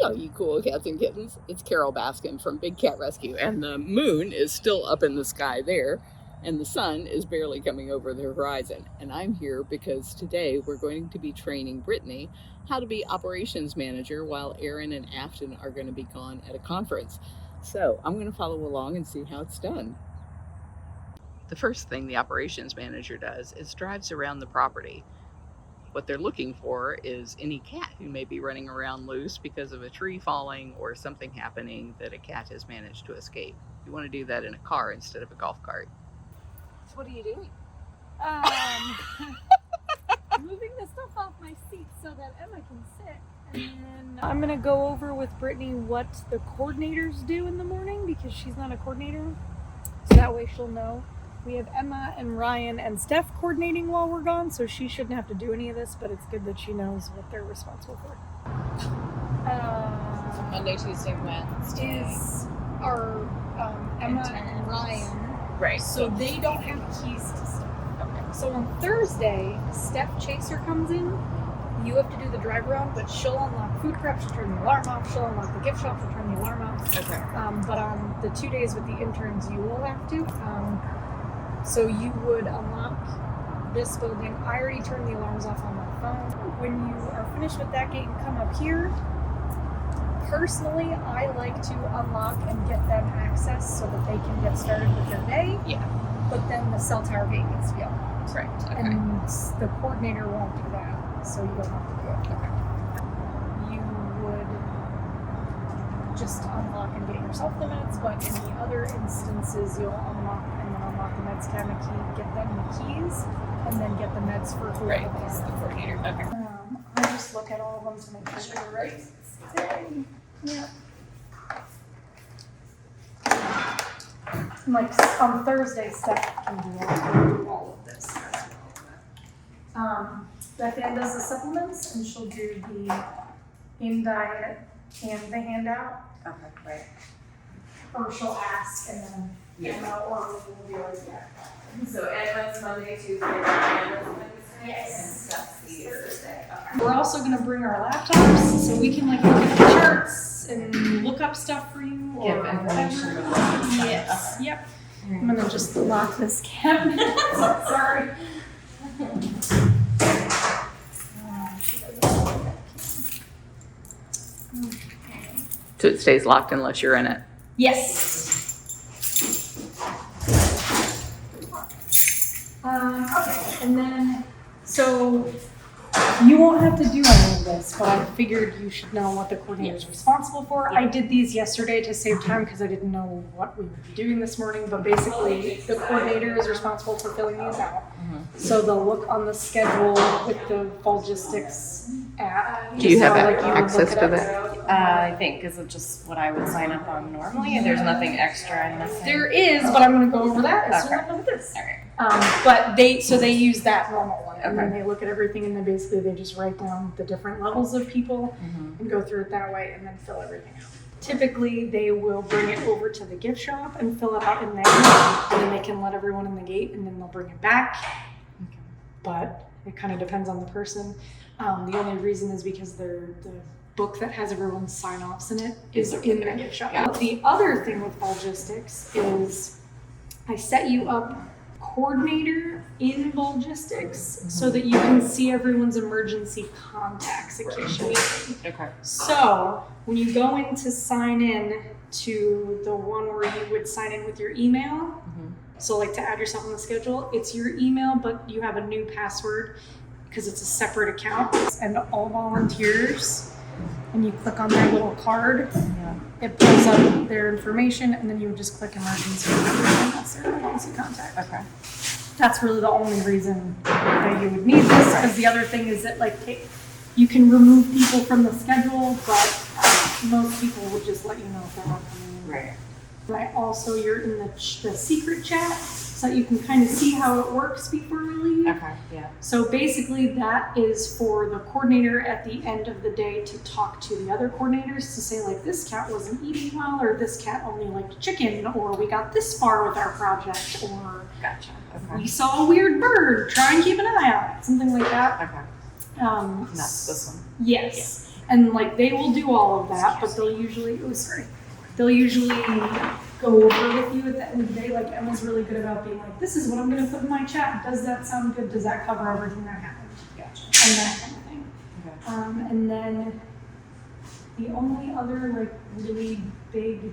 all you cool cats and kittens. It's Carol Baskin from Big Cat Rescue, and the moon is still up in the sky there, and the sun is barely coming over the horizon. And I'm here because today we're going to be training Brittany how to be operations manager while Aaron and Afton are going to be gone at a conference. So I'm going to follow along and see how it's done. The first thing the operations manager does is drives around the property. What they're looking for is any cat who may be running around loose because of a tree falling or something happening that a cat has managed to escape. You want to do that in a car instead of a golf cart. So what are you doing? Moving the stuff off my seat so that Emma can sit. And then I'm going to go over with Brittany what the coordinators do in the morning because she's not a coordinator. So that way she'll know. We have Emma and Ryan and Steph coordinating while we're gone, so she shouldn't have to do any of this, but it's good that she knows what they're responsible for. So Monday, Tuesday, Wednesday is our Emma and Ryan. Right. So they don't have keys to stuff. Okay. So on Thursday, Steph Chaser comes in. You have to do the drive around, but she'll unlock food prep, she'll turn the alarm off, she'll unlock the gift shop, she'll turn the alarm off. Okay. But on the 2 days with the interns, you will have to. So you would unlock this building. I already turned the alarms off on my phone. When you are finished with that gate and come up here, personally, I like to unlock and get them access so that they can get started with their day. Yeah. But then the cell tower gate needs to be unlocked. Right. Okay. And the coordinator won't do that, so you don't have to do it. Okay. You would just unlock and get yourself the meds, but in the other instances, you'll unlock and then unlock the meds cabinet key, get them the keys, and then get the meds for whoever Right. they That's are. the coordinator. Okay. I just look at all of them to make sure they're right. Yeah. Like on Thursday, Steph can do all of this as well. Beth Ann does the supplements, and she'll do the in diet and the handout. Okay. Right. Or she'll ask, and then Emma or we'll be like, yeah. So Emma's Monday, Tuesday, Wednesday, Yes. and Steph's Thursday. Okay. We're also gonna bring our laptops so we can like look at the charts and look up stuff for you or Give information whatever. about stuff. Yes. Yep. I'm gonna just lock this cabinet. Sorry. So it stays locked unless you're in it. Yes. Okay, and then, so you won't have to do any of this, but I figured you should know what the coordinator is responsible for. I did these yesterday to save time because I didn't know what we would be doing this morning, but basically the coordinator is responsible for filling these out. So they'll look on the schedule with the Fulgistics app. Do you have So, like, you would access look to it that? up. I think is it just what I would sign up on normally, and there's nothing extra I'm missing. There is, but I'm gonna go over that as Okay. soon as this. All right. But they use that normal one, and then Okay. they look at everything, and then basically they just write down the different levels of people Mm-hmm. and go through it that way, and then fill everything out. Typically, they will bring it over to the gift shop and fill it out in there, and then they can let everyone in the gate, and then they'll bring it back. But it kind of depends on the person. The only reason is because the book that has everyone's sign-offs in it is in the gift shop. Yeah. The other thing with Fulgistics is I set you up coordinator in Fulgistics so that you can see everyone's emergency contacts in case you need them. Okay. So when you go in to sign in to the one where you would sign in with your email, so like to add yourself on the schedule, it's your email, but you have a new password because it's a separate account. And all volunteers, and you click on their little card, it pulls up their information, and then you would just click emergency contact, and that's their emergency contact. Okay. That's really the only reason that you would need this, because the other thing is that like you can remove people from the schedule, but most people would just let you know if they're not coming in. Right. Right. Also, you're in the secret chat, so that you can kind of see how it works before we leave. Okay. Yeah. So basically, that is for the coordinator at the end of the day to talk to the other coordinators to say like, this cat wasn't eating well, or this cat only liked chicken, or we got this far with our project, or Gotcha. Okay. we saw a weird bird. Try and keep an eye on it, something like that. Okay. Um, And that's this one. Yes. And like they will do all of that, but they'll usually go over with you at the end of the day. Like Emma's really good about being like, this is what I'm gonna put in my chat. Does that sound good? Does that cover everything that happened? Gotcha. And that kind of thing. Okay. And then the only other like really big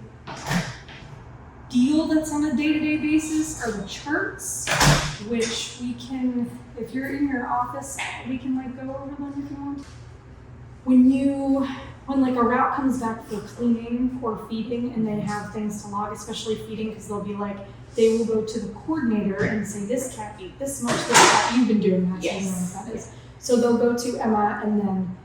deal that's on a day-to-day basis are the charts, which we can, if you're in your office, we can like go over them if you want. When like a route comes back for cleaning or feeding and they have things to log, especially feeding, because they'll be like, they will go to the coordinator and say, this cat ate this much, this cat, you've been doing that, so you know what that is. So they'll go to Emma and then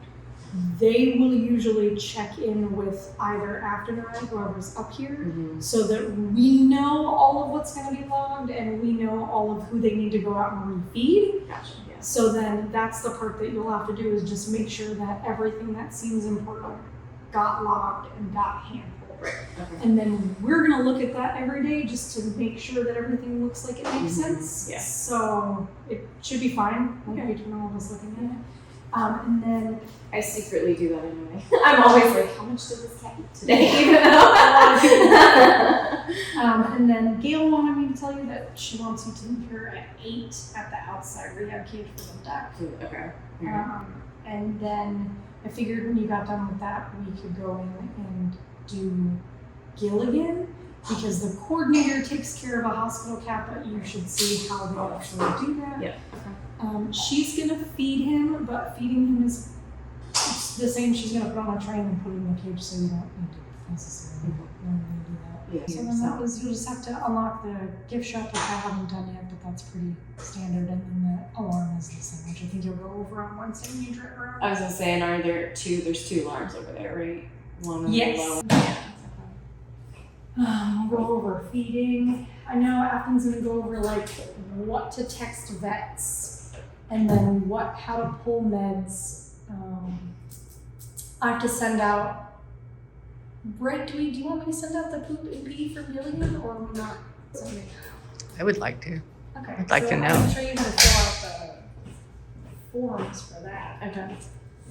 they will usually check in with either Afternight, whoever's up here, so that we know all of what's going to be logged and we know all of who they need to go out and refeed. Gotcha. Yeah. So then that's the part that you'll have to do is just make sure that everything that seems important got logged and got handled. Right. Okay. And then we're going to look at that every day just to make sure that everything looks like it makes sense. Yeah. So it should be fine. Like between all of us looking at it. And then I secretly do that anyway. I'm always like, how much did this cat eat today? Even though and then Gail wanted me to tell you that she wants you to meet her at 8 at the outside rehab cage for the duck. Okay. And then I figured when you got done with that, we could go in and do Gilligan, because the coordinator takes care of a hospital cat, but you should see how they actually do that. Yeah. She's gonna feed him, but feeding him is the same. She's gonna put on a train and put him in a cage, so you don't need to necessarily normally do that. Yeah. So then that was, you'll just have to unlock the gift shop, which I haven't done yet, but that's pretty standard. And then the alarm is the same, which I think you'll go over on Wednesday when you drive around. I was gonna say, and are there there's 2 alarms over there, right? One on Yes. the low. We'll go over feeding. I know Athens gonna go over like what to text vets, and then how to pull meds. I have to send out. Brett, do you want me to send out the poop and pee for Gilligan, or am I not sending? I would like to. Okay. I'd like to know. I'll show you how to fill out the forms for that. Okay.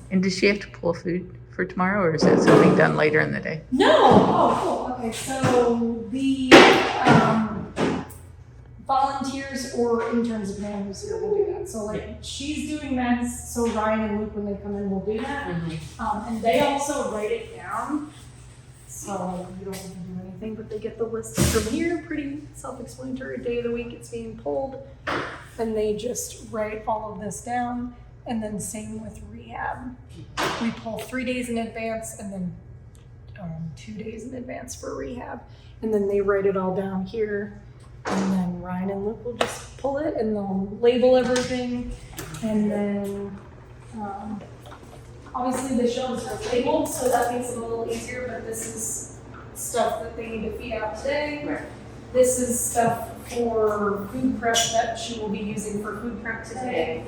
And does she have to pull food for tomorrow, or is it something done later in the day? No! Oh, cool. Okay, so the volunteers or interns, depending on who's here, will do that. So, like, she's doing meds, so Ryan and Luke, when they come in, will do that. And they also write it down. So, you don't have to do anything, but they get the list from here, pretty self-explanatory, day of the week it's being pulled. And they just write all of this down. And then same with rehab. We pull 3 days in advance and then 2 days in advance for rehab. And then they write it all down here. And then Ryan and Luke will just pull it and they'll label everything. And then obviously the shelves are labeled, so that makes it a little easier, but this is stuff that they need to feed out today. Right. This is stuff for food prep that she will be using for food prep today.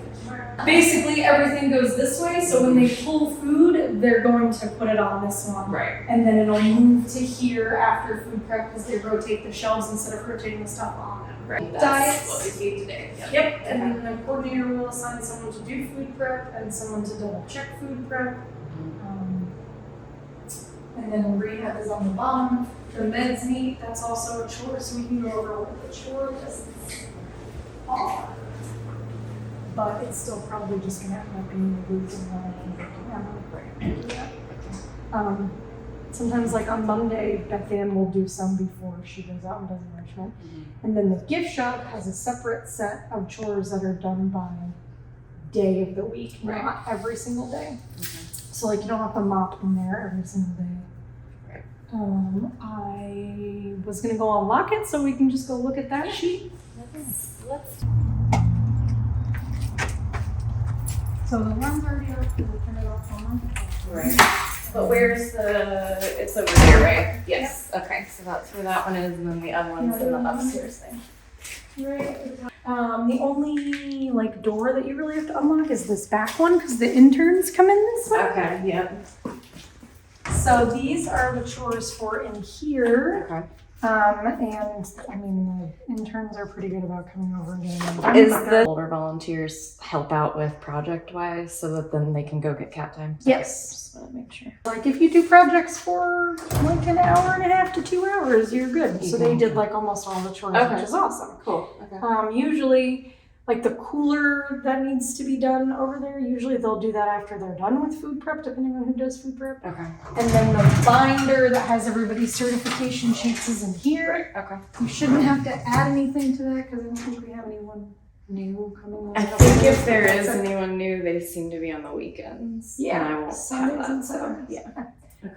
Basically, everything goes this way, so when they pull food, they're going to put it on this one. Right. And then it'll move to here after food prep because they rotate the shelves instead of rotating the stuff on them. Right. Diets. That's what we feed today. Yep, and then the coordinator will assign someone to do food prep and someone to double check food prep. And then rehab is on the bottom. The meds meet, that's also a chore, so we can go over what the chore lists are. But it's still probably just gonna end up being the boots and running. Sometimes like on Monday, Beth Ann will do some before she goes out and does enrichment. And then the gift shop has a separate set of chores that are done by day of the week, not every single day. So like you don't have to mop in there every single day. I was gonna go unlock it so we can just go look at that sheet. So the one's already up, we'll turn it off on. Right. But where's it's over here, right? Yes. Okay, so that's where that one is, and then the other one's in the upstairs thing. Right. The only like door that you really have to unlock is this back one because the interns come in this way. Okay, yep. So these are the chores for in here. Okay. And I mean, the interns are pretty good about coming over and getting them done. Is but the older volunteers help out with project wise so that then they can go get cat time? Yes. Just want to make sure. Like if you do projects for like an hour and a half to 2 hours, you're good. So they did like almost all the chores, Okay. which is awesome. Cool. Okay. Usually, like the cooler that needs to be done over there, usually they'll do that after they're done with food prep, depending on who does food prep. Okay. And then the binder that has everybody's certification sheets is in here. Okay. You shouldn't have to add anything to that because I don't think we have anyone new coming in. I think if there is anyone new, they seem to be on the weekends. Yeah, And I won't Sundays have and that, so Saturdays. yeah.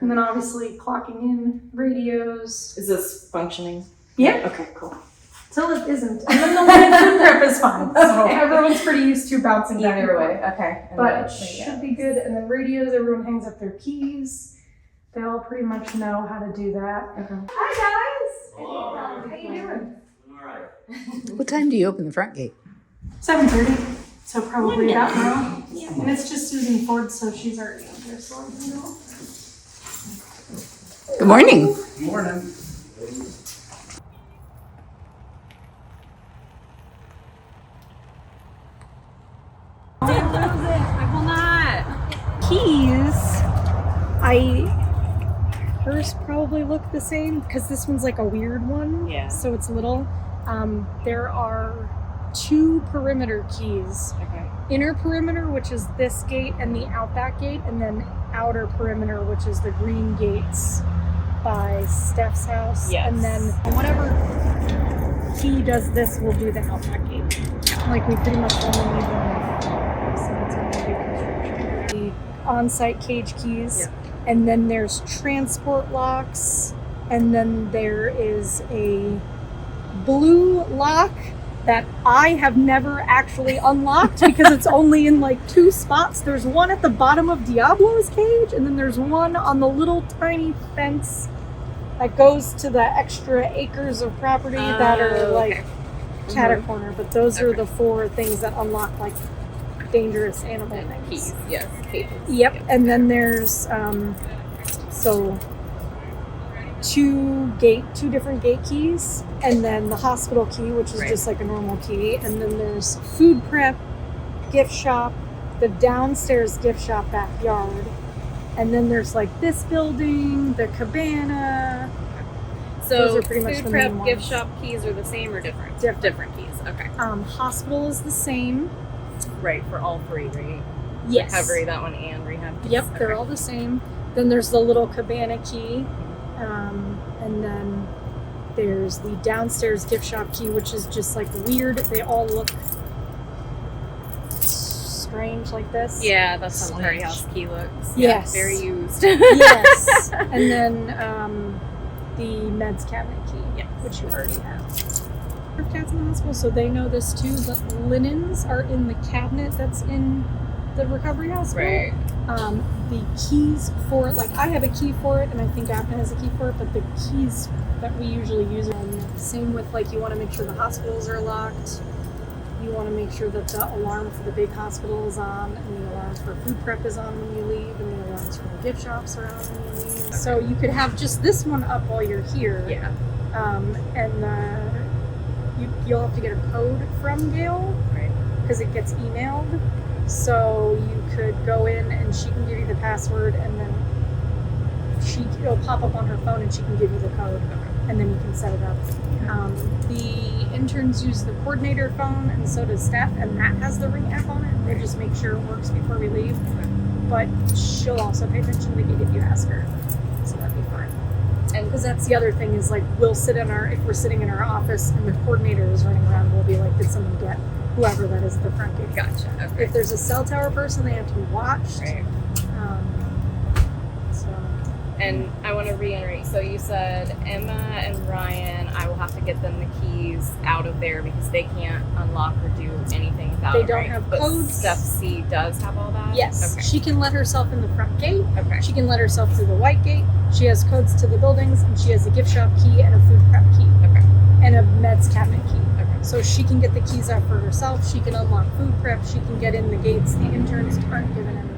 And then obviously clocking in radios. Is this functioning? Yeah. Okay, cool. Till it isn't. And then the one in food prep is fine. So Okay. everyone's pretty used to bouncing back and Either forth. way, okay. And But then- it should be good. And then radios, everyone hangs up their keys. They all pretty much know how to do that. Okay. Hi guys. Hello. How you doing? All right. What time do you open the front gate? 7:30. So probably about now. And it's just Susan Ford, so she's already up there. So I can go. Good morning. Morning. I will not. Keys, hers probably look the same because this one's like a weird one. Yeah. So it's little. There are 2 perimeter keys. Okay. Inner perimeter, which is this gate and the outback gate, and then outer perimeter, which is the green gates by Steph's house. Yes. And then whatever key does this will do the outback gate. Like we pretty much only need one. So it's gonna be construction. The on-site cage keys. Yeah. And then there's transport locks. And then there is a blue lock that I have never actually unlocked because it's only in like 2 spots. There's one at the bottom of Diablo's cage, and then there's one on the little tiny fence that goes to the extra acres of property that are like catacorner. But those are the 4 things that unlock like dangerous animal things. Keys. Yes. Cages. Yep. And then there's so 2 different gate keys, and then the hospital key, which is Right. just like a normal key, and then there's food prep, gift shop, the downstairs gift shop backyard, and then there's like this building, the cabana. So Those are pretty much food the prep, main gift ones. shop keys are the same or different? Different. keys. Okay. Hospital is the same. Right, for all 3, right? Yes. Recovery, that one, and rehab. keys? Yep, they're Okay. all the same. Then there's the little cabana key, and then there's the downstairs gift shop key, which is just like weird. They all look strange like this. Yeah, that's how the party house key looks. Yes. Yeah, very used. Yes. And then the meds cabinet key, Yes. which you already have. For cats in the hospital, so they know this too. The linens are in the cabinet that's in the recovery hospital. Right. The keys for it, like I have a key for it, and I think Daphne has a key for it, but the keys that we usually use are same with like you want to make sure the hospitals are locked. You want to make sure that the alarm for the big hospital is on, and the alarm for food prep is on when you leave, and the alarms for the gift shops are on when you leave. Okay. So you could have just this one up while you're here. Yeah. You'll have to get a code from Gail Right. because it gets emailed. So you could go in and she can give you the password, and then it'll pop up on her phone and she can give you the code, and then you can set it up. The interns use the coordinator phone, and so does Steph, and that has the Ring app on it. They just make sure it works before we leave. But she'll also pay attention to the gate if you ask her, so that'd be fine. And because that's the other thing is like if we're sitting in our office and the coordinator is running around, we'll be like, did someone get whoever that is at the front gate? Gotcha. Okay. If there's a cell tower person, they have to be watched. Right. So And I want to reiterate. So you said Emma and Ryan, I will have to get them the keys out of there because they can't unlock or do anything without They it, don't right? have But codes. Steph C does have all that? yes, Okay. she can let herself in the front gate. Okay. She can let herself through the white gate. She has codes to the buildings, and she has a gift shop key and a food prep key. Okay. And a meds cabinet key. Okay. So she can get the keys out for herself. She can unlock food prep. She can get in the gates. The interns aren't given any